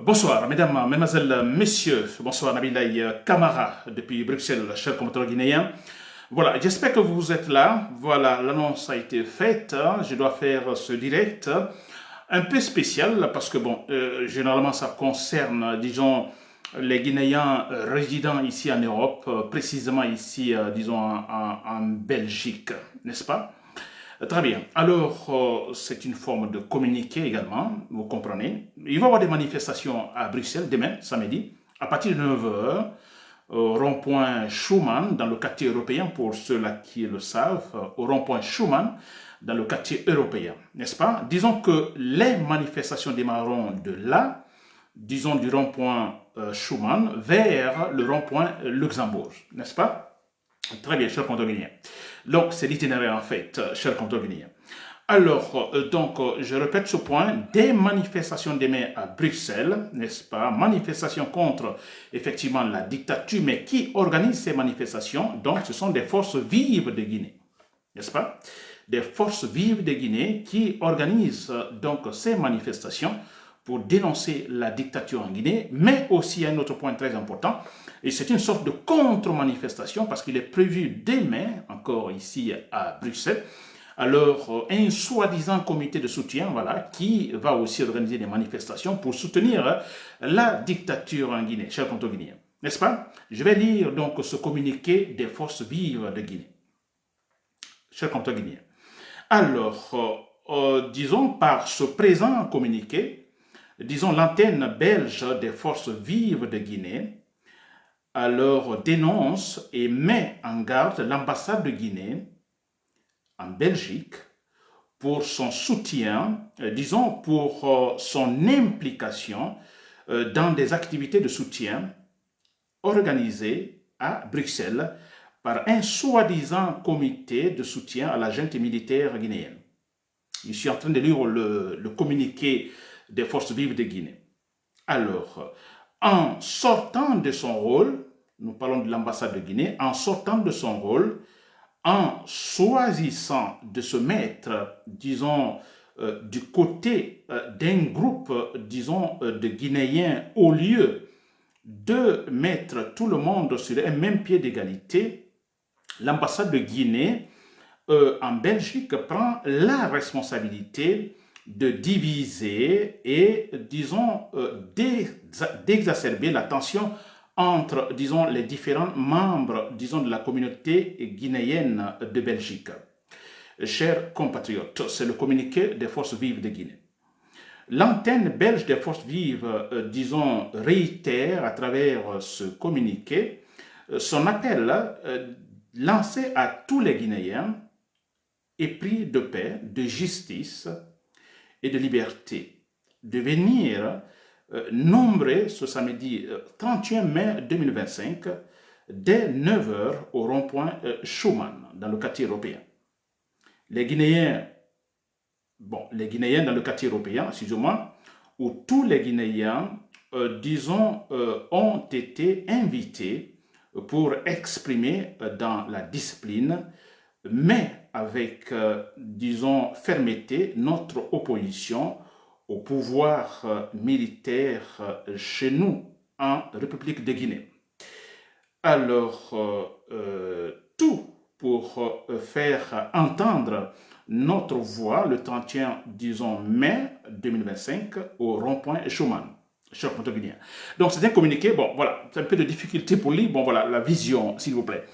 Bonsoir, mesdames, mesdemoiselles, messieurs. Bonsoir, Nabilaï Camara, depuis Bruxelles, cher commentateur guinéen. Voilà, j'espère que vous êtes là. Voilà, l'annonce a été faite. Je dois faire ce direct un peu spécial parce que, bon, généralement, ça concerne, disons, les Guinéens résidant ici en Europe, précisément ici, disons, en Belgique, n'est-ce pas? Très bien. Alors, c'est une forme de communiqué également, vous comprenez. Il va y avoir des manifestations à Bruxelles demain, samedi, à partir de 9 heures, au rond-point Schuman, dans le quartier européen, pour ceux-là qui le savent, au rond-point Schuman, dans le quartier européen, n'est-ce pas? Disons que les manifestations démarreront de là, disons du rond-point Schuman, vers le rond-point Luxembourg, n'est-ce pas? Très bien, cher compteur guinéen. Donc, c'est l'itinéraire en fait, cher compteur guinéen. Alors, je répète ce point, des manifestations demain à Bruxelles, n'est-ce pas? Manifestations contre, effectivement, la dictature, mais qui organise ces manifestations? Donc, ce sont des forces vives de Guinée, n'est-ce pas? Des forces vives de Guinée qui organisent donc ces manifestations pour dénoncer la dictature en Guinée, mais aussi un autre point très important, et c'est une sorte de contre-manifestation parce qu'il est prévu demain, encore ici à Bruxelles, alors un soi-disant comité de soutien, voilà, qui va aussi organiser des manifestations pour soutenir la dictature en Guinée, chers compteurs guinéens, n'est-ce pas? Je vais lire donc ce communiqué des forces vives de Guinée, chers compteurs guinéens. Alors, disons par ce présent communiqué, disons l'antenne belge des forces vives de Guinée, alors dénonce et met en garde l'ambassade de Guinée en Belgique pour son soutien, disons pour son implication dans des activités de soutien organisées à Bruxelles par un soi-disant comité de soutien à la junte militaire guinéenne. Je suis en train de lire le communiqué des forces vives de Guinée. Alors, en sortant de son rôle, nous parlons de l'ambassade de Guinée, en sortant de son rôle, en choisissant de se mettre, disons, du côté d'un groupe, disons, de Guinéens, au lieu de mettre tout le monde sur un même pied d'égalité, l'ambassade de Guinée en Belgique prend la responsabilité de diviser et, disons, d'exacerber la tension entre, disons, les différents membres, disons, de la communauté guinéenne de Belgique. Chers compatriotes, c'est le communiqué des forces vives de Guinée. L'antenne belge des forces vives, disons, réitère à travers ce communiqué son appel lancé à tous les Guinéens épris de paix, de justice et de liberté, de venir nombrer ce samedi 31 mai 2025 dès 9 heures au rond-point Schuman dans le quartier européen. Les Guinéens dans le quartier européen, excusez-moi, où tous les Guinéens, disons, ont été invités pour exprimer dans la discipline, mais avec, disons, fermeté, notre opposition au pouvoir militaire chez nous, en République de Guinée. Alors, tout pour faire entendre notre voix le 31, disons, mai 2025 au rond-point Schuman, cher compteur guinéen. Donc, c'est un communiqué, bon, voilà, c'est un peu de difficulté pour lire, bon, voilà, la vision, s'il vous plaît.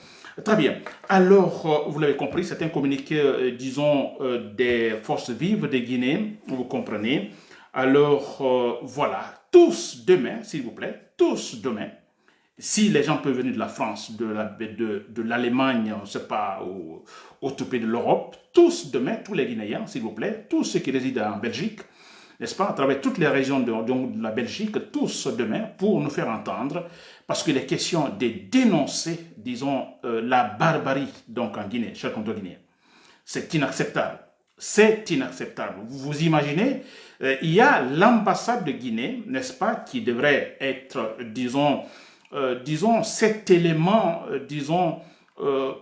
Très bien. Alors, vous l'avez compris, c'est un communiqué, disons, des forces vives de Guinée, vous comprenez. Alors, voilà, tous demain, s'il vous plaît, tous demain, si les gens peuvent venir de la France, de l'Allemagne, on ne sait pas, ou autre pays de l'Europe, tous demain, tous les Guinéens, s'il vous plaît, tous ceux qui résident en Belgique, n'est-ce pas, à travers toutes les régions de la Belgique, tous demain, pour nous faire entendre, parce qu'il est question de dénoncer, disons, la barbarie, donc en Guinée, chers compteurs guinéens. C'est inacceptable. C'est inacceptable. Vous imaginez, il y a l'ambassade de Guinée, n'est-ce pas, qui devrait être, disons, cet élément, disons,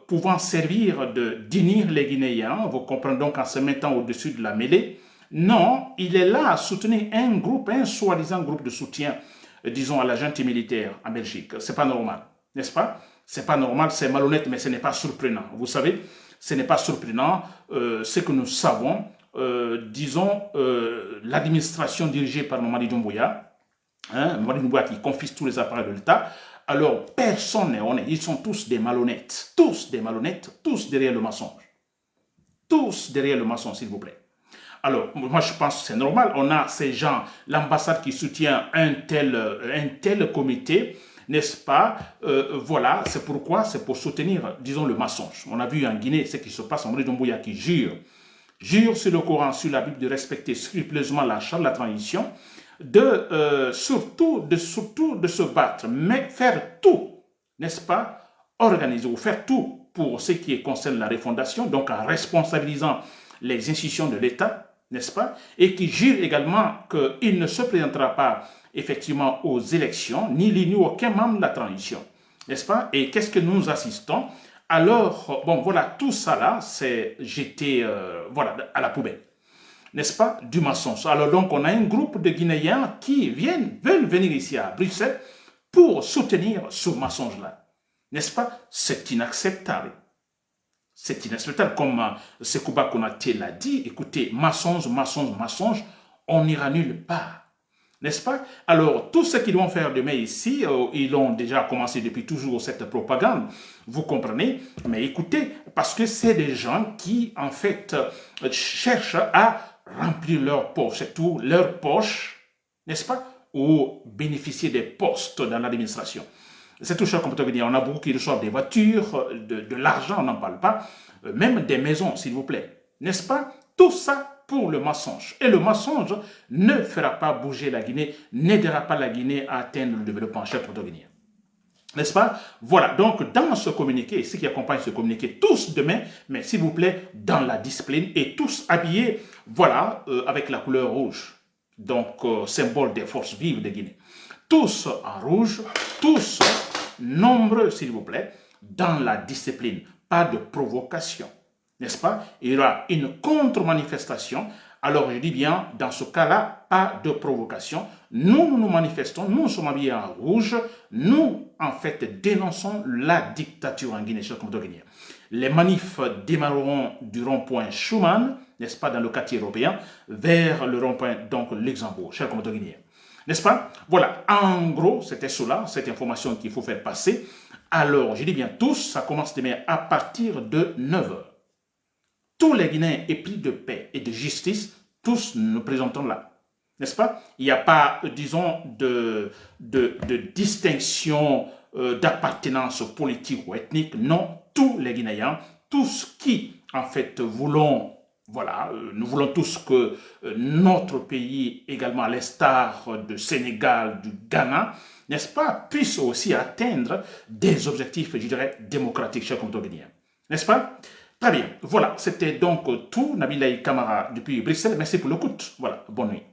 pouvant servir d'unir les Guinéens. Vous comprenez donc en se mettant au-dessus de la mêlée, Non, il est là à soutenir un groupe, un soi-disant groupe de soutien, disons, à la junte militaire en Belgique. C'est pas normal, n'est-ce pas? C'est pas normal, c'est malhonnête, mais ce n'est pas surprenant. Vous savez, ce n'est pas surprenant. Ce que nous savons, disons, l'administration dirigée par Mamadi Doumbouya, Mamadi Doumbouya qui confisque tous les appareils de l'État, alors personne n'est honnête. Ils sont tous des malhonnêtes, tous derrière le mensonge. Tous derrière le mensonge, s'il vous plaît. Alors, moi, je pense que c'est normal. On a ces gens, l'ambassade qui soutient un tel comité, n'est-ce pas? Voilà, c'est pourquoi, c'est pour soutenir, disons, le mensonge. On a vu en Guinée ce qui se passe, Mamadi Doumbouya qui jure sur le Coran, sur la Bible, de respecter scrupuleusement la charte de la transition, surtout de se battre, mais faire tout, n'est-ce pas? Organiser ou faire tout pour ce qui concerne la refondation, donc en responsabilisant les institutions de l'État, n'est-ce pas? Et qui jure également qu'il ne se présentera pas effectivement aux élections, ni lui ni aucun membre de la transition, n'est-ce pas? Et qu'est-ce que nous assistons? Alors, bon, voilà, tout ça là, c'est jeté voilà, à la poubelle, n'est-ce pas? Du mensonge. Alors donc, on a un groupe de Guinéens qui veulent venir ici à Bruxelles pour soutenir ce mensonge-là, n'est-ce pas? C'est inacceptable. C'est inacceptable, comme Sekouba Konaté l'a dit. Écoutez, mensonge, on n'ira nulle part, n'est-ce pas? Alors, tout ce qu'ils vont faire demain ici, ils ont déjà commencé depuis toujours cette propagande, vous comprenez? Mais écoutez, parce que c'est des gens qui, en fait, cherchent à remplir leur poche, c'est tout, leur poche, n'est-ce pas? Ou bénéficier des postes dans l'administration. C'est tout cher comme on a beaucoup qui reçoivent des voitures, de l'argent, on n'en parle pas, même des maisons, s'il vous plaît. N'est-ce pas? Tout ça pour le mensonge. Et le mensonge ne fera pas bouger la Guinée, n'aidera pas la Guinée à atteindre le développement, cher proto-guinéen. N'est-ce pas? Voilà, donc dans ce communiqué, ce qui accompagne ce communiqué, tous demain, mais s'il vous plaît, dans la discipline et tous habillés, voilà, avec la couleur rouge. Donc, symbole des forces vives de Guinée. Tous en rouge, tous nombreux, s'il vous plaît, dans la discipline. Pas de provocation, n'est-ce pas? Il y aura une contre-manifestation. Alors, je dis bien, dans ce cas-là, pas de provocation. Nous nous manifestons, nous sommes habillés en rouge. Nous, en fait, dénonçons la dictature en Guinée, chers compatriotes guinéens. Les manifs démarreront du rond-point Schuman, n'est-ce pas, dans le quartier européen, vers le rond-point, donc, Luxembourg, chers compatriotes guinéens. N'est-ce pas? Voilà, en gros, c'était cela, cette information qu'il faut faire passer. Alors, je dis bien tous, ça commence demain à partir de 9 h. Tous les Guinéens épris de paix et de justice, tous nous présentons là. N'est-ce pas? Il n'y a pas, disons, de distinction d'appartenance politique ou ethnique. Non, tous les Guinéens, tous qui, en fait, voulons, voilà, nous voulons tous que notre pays, également à l'instar de Sénégal, du Ghana, n'est-ce pas, puisse aussi atteindre des objectifs, je dirais, démocratiques, chers compatriotes guinéens. N'est-ce pas? Très bien. Voilà, c'était donc tout. Nabilaï Kamara depuis Bruxelles. Merci pour l'écoute. Voilà, bonne nuit.